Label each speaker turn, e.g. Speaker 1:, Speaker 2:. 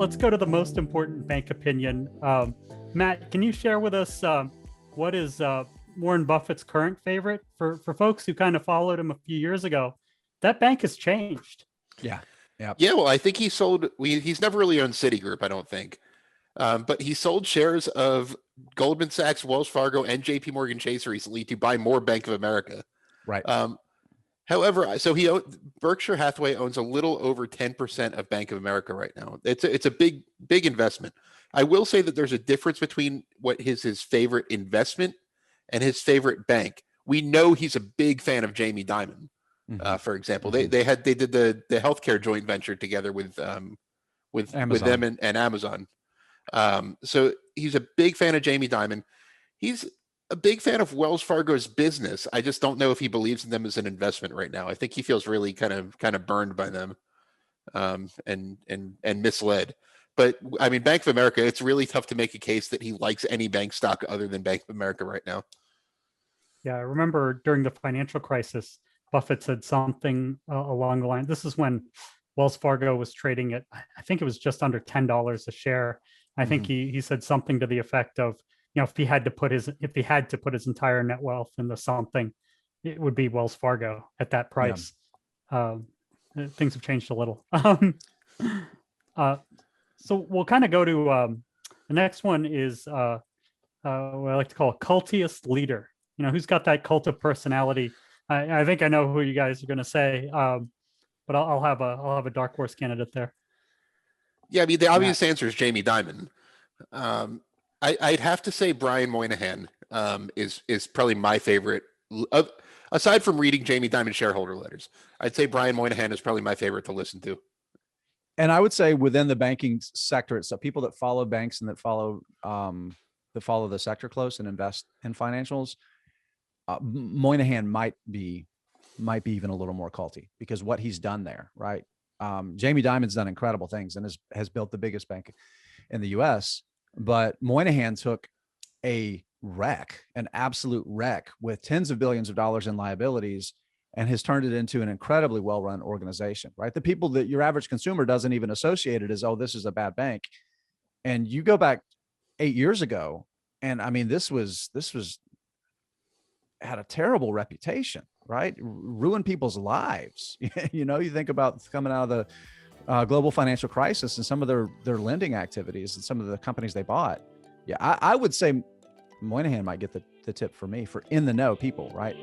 Speaker 1: let's go to the most important bank opinion. Matt, can you share with us what is Warren Buffett's current favorite for folks who kind of followed him a few years ago? That bank has changed.
Speaker 2: Yeah.
Speaker 3: Yeah, well, I think he sold. He's never really owned Citigroup, I don't think, but he sold shares of Goldman Sachs, Wells Fargo, and J.P. Morgan Chase recently to buy more Bank of America.
Speaker 2: Right.
Speaker 3: However, so Berkshire Hathaway owns a little over 10% of Bank of America right now. It's a big investment. I will say that there's a difference between what is his favorite investment and his favorite bank. We know he's a big fan of Jamie Dimon. For example, they did the healthcare joint venture together with them and Amazon. So he's a big fan of Jamie Dimon. He's a big fan of Wells Fargo's business. I just don't know if he believes in them as an investment right now. I think he feels really kind of burned by them, and misled. But I mean, Bank of America, it's really tough to make a case that he likes any bank stock other than Bank of America right now.
Speaker 1: Yeah, I remember during the financial crisis, Buffett said something along the line. This is when Wells Fargo was trading at, I think it was just under $10 a share. I think he said something to the effect of, if he had to put his entire net wealth into something, it would be Wells Fargo at that price. Yeah. Things have changed a little. So we'll kind of go to the next one is what I like to call a cultiest leader. Who's got that cult of personality? I think I know who you guys are going to say, but I'll have a dark horse candidate there.
Speaker 3: Yeah, I mean, the obvious answer is Jamie Dimon. I'd have to say Brian Moynihan is probably my favorite. Aside from reading Jamie Dimon shareholder letters, I'd say Brian Moynihan is probably my favorite to listen to.
Speaker 2: And I would say within the banking sector, it's people that follow banks and that follow the sector close and invest in financials. Moynihan might be even a little more culty because what he's done there, right? Jamie Dimon's done incredible things and has built the biggest bank in the U.S. But Moynihan took an absolute wreck with tens of billions of dollars in liabilities and has turned it into an incredibly well-run organization, right? The people that your average consumer doesn't even associate it as, oh, this is a bad bank. And you go back 8 years ago, and I mean, this had a terrible reputation, right? Ruined people's lives. You think about coming out of the global financial crisis and some of their lending activities and some of the companies they bought. Yeah, I would say Moynihan might get the tip for me for in the know people, right?